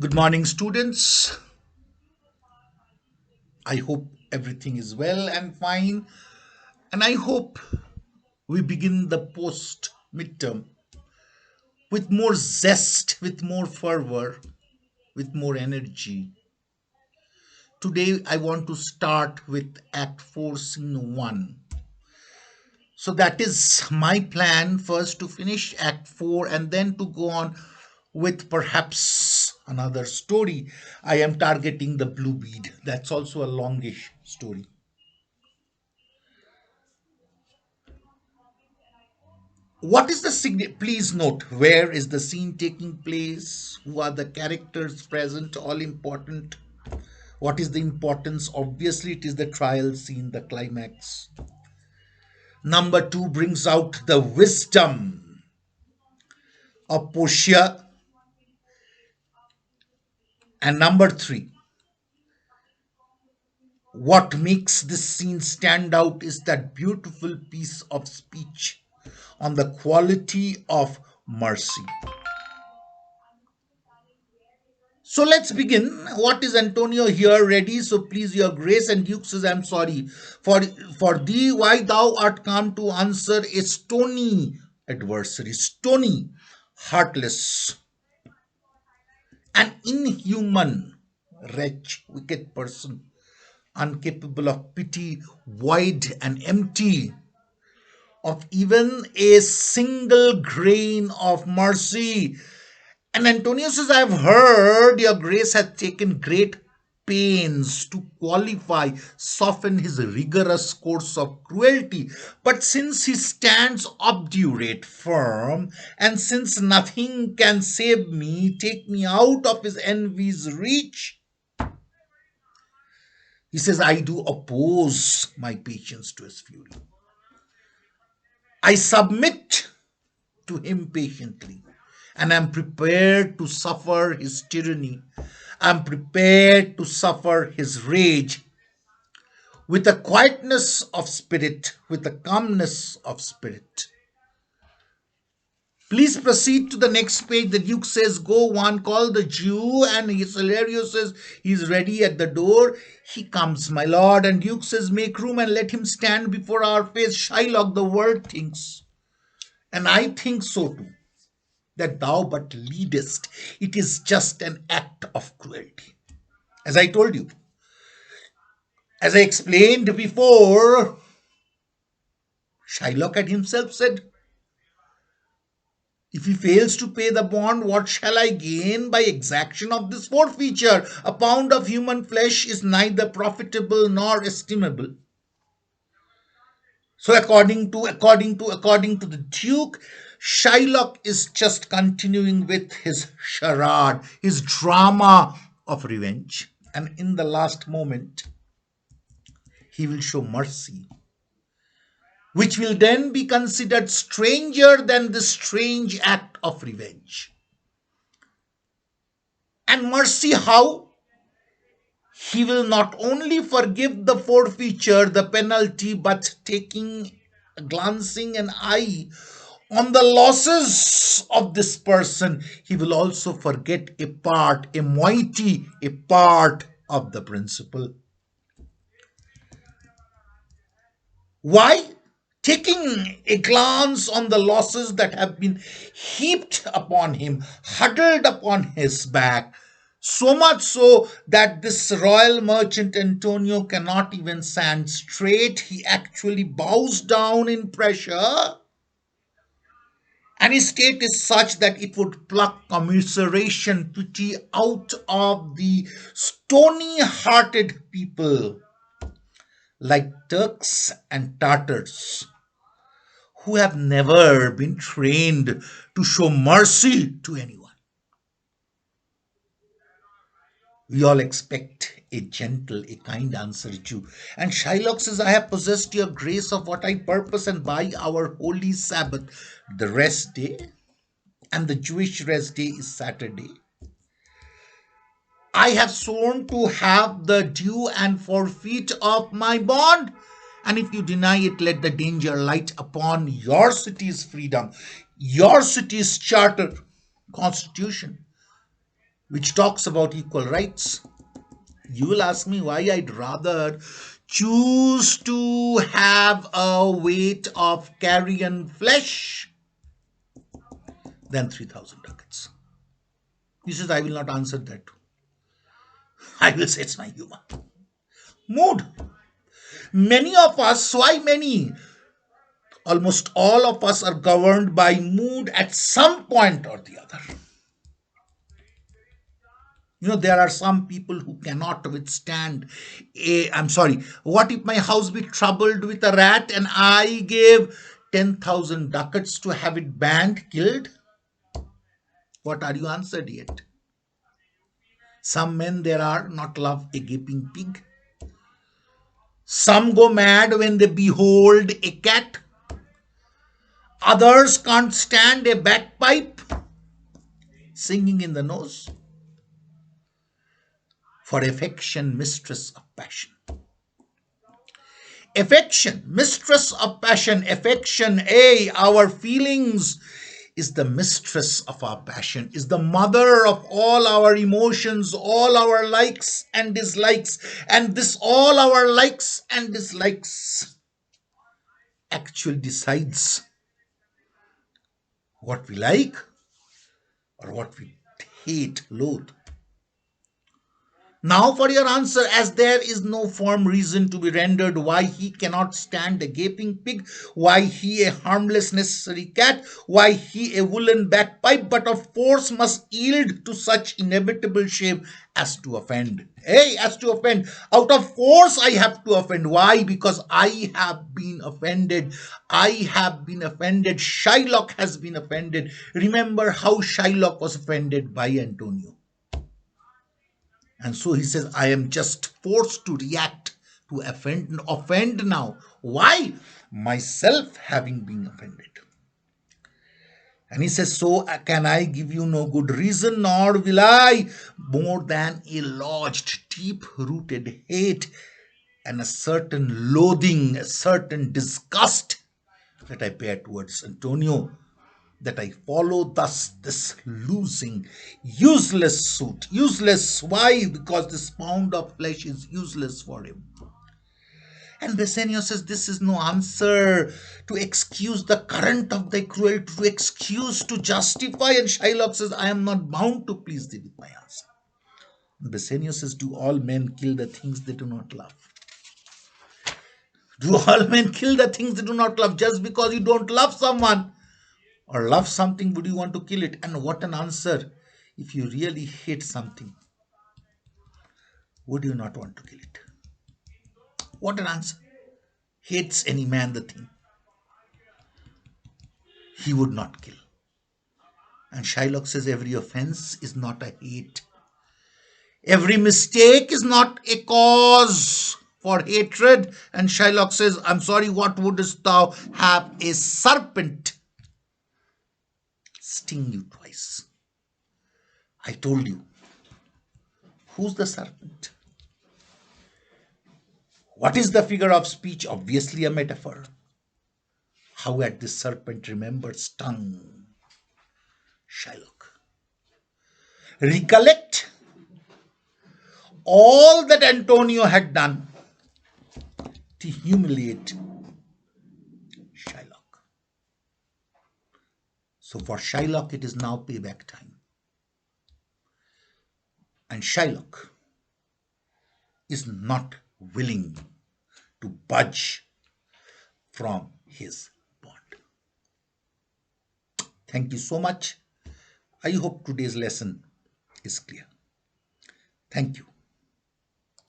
Good morning, students. I hope everything is well and fine, and I hope we begin the post midterm with more zest, with more fervor, with more energy. Today, I want to start with Act 4, Scene 1. So, that is my plan first to finish Act 4 and then to go on with perhaps another story. I am targeting the Blue Bead. That's also a longish story. What is the please note where is the scene taking place, who are the characters present, all important. What is the importance? Obviously it is the trial scene, the climax. Number 2 brings out the wisdom of Portia. And number 3, what makes this scene stand out is that beautiful piece of speech on the quality of mercy. So let's begin. What is Antonio here ready? So please, your grace. And Duke says, I'm sorry. For thee, why thou art come to answer a stony adversary, stony, heartless, an inhuman wretch, wicked person, incapable of pity, void and empty of even a single grain of mercy. And Antonio says, I've heard your grace hath taken great pains to qualify, soften his rigorous course of cruelty. But since he stands obdurate, firm, and since nothing can save me, take me out of his envy's reach, he says, I do oppose my patience to his fury. I submit to him patiently and am prepared to suffer his tyranny. I'm prepared to suffer his rage with a quietness of spirit, with a calmness of spirit. Please proceed to the next page. The Duke says, go one, call the Jew, and Hilario says he's ready at the door. He comes, my lord, and Duke says, make room and let him stand before our face. Shylock, the world thinks, and I think so too, that thou but leadest. It is just an act of cruelty. As I told you, as I explained before, Shylock had himself said, if he fails to pay the bond, what shall I gain by exaction of this forfeiture? A pound of human flesh is neither profitable nor estimable. So according to the Duke, Shylock is just continuing with his charade, his drama of revenge. And in the last moment, he will show mercy, which will then be considered stranger than the strange act of revenge. And mercy, how? He will not only forgive the forfeiture, the penalty, but glancing an eye on the losses of this person, he will also forget a part, a moiety, a part of the principle. Why? Taking a glance on the losses that have been heaped upon him, huddled upon his back, so much so that this royal merchant Antonio cannot even stand straight. He actually bows down in pressure, and his state is such that it would pluck commiseration, pity out of the stony hearted people like Turks and Tartars who have never been trained to show mercy to anyone. We all expect a gentle, a kind answer too. And Shylock says, I have possessed your grace of what I purpose, and by our holy Sabbath, the rest day, and the Jewish rest day is Saturday, I have sworn to have the due and forfeit of my bond. And if you deny it, let the danger light upon your city's freedom, your city's charter, constitution, which talks about equal rights. You will ask me why I'd rather choose to have a weight of carrion flesh than 3,000 ducats. He says, I will not answer that. I will say it's my humor. Mood. Many of us, why many? Almost all of us are governed by mood at some point or the other. There are some people who cannot withstand I'm sorry, what if my house be troubled with a rat and I gave 10,000 ducats to have it banned, killed? What are you answered yet? Some men there are not love a gaping pig. Some go mad when they behold a cat. Others can't stand a bagpipe singing in the nose. For affection, mistress of passion. Affection, mistress of passion. Affection, our feelings, is the mistress of our passion, is the mother of all our emotions, all our likes and dislikes. And this all our likes and dislikes actually decides what we like or what we hate, loathe. Now for your answer, as there is no firm reason to be rendered why he cannot stand a gaping pig, why he a harmless necessary cat, why he a woolen bagpipe, but of force must yield to such inevitable shame as to offend. As to offend. Out of force I have to offend. Why? Because I have been offended. I have been offended. Shylock has been offended. Remember how Shylock was offended by Antonio. And so he says, I am just forced to react, to offend now. Why? Myself having been offended. And he says, so can I give you no good reason, nor will I, more than a lodged, deep-rooted hate and a certain loathing, a certain disgust that I bear towards Antonio, that I follow thus this losing, useless suit. Useless. Why? Because this pound of flesh is useless for him. And Bassanio says, this is no answer to excuse the current of thy cruelty, to excuse, to justify. And Shylock says, I am not bound to please thee with my answer. And Bassanio says, do all men kill the things they do not love? Do all men kill the things they do not love? Just because you don't love someone or love something, would you want to kill it? And what an answer. If you really hate something, would you not want to kill it? What an answer. Hates any man the thing, he would not kill. And Shylock says every offense is not a hate. Every mistake is not a cause for hatred. And Shylock says, I'm sorry, what wouldst thou have a serpent sting you twice? I told you. Who's the serpent? What is the figure of speech? Obviously a metaphor. How had this serpent remembered stung Shylock? Recollect all that Antonio had done to humiliate Shylock. So for Shylock, it is now payback time. And Shylock is not willing to budge from his bond. Thank you so much. I hope today's lesson is clear. Thank you.